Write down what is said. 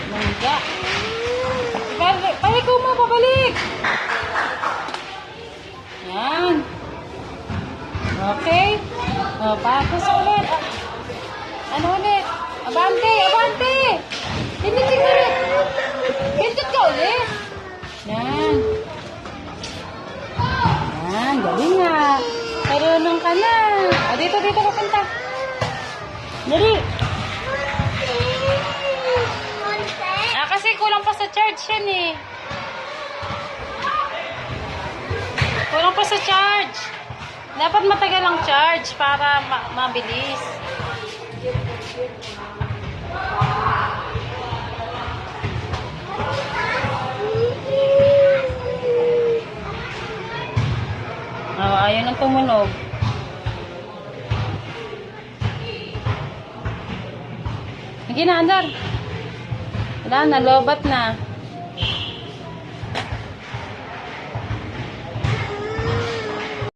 Mangga. Balik ko mo, pabalik. Yan. Okay. O, patos ulit. Ano ulit? Abante, abante. Pinitin ulit. Pintot ka ulit. Yan. Yan, galing nga. Marunong ka na. O, dito ka punta. Dali. Kasi kulang pa sa charge yan eh. Kulang pa sa charge. Dapat matagal ang charge para mabilis. Ayaw nang tumunog. Sige na, Andar. Wala na, lobat na.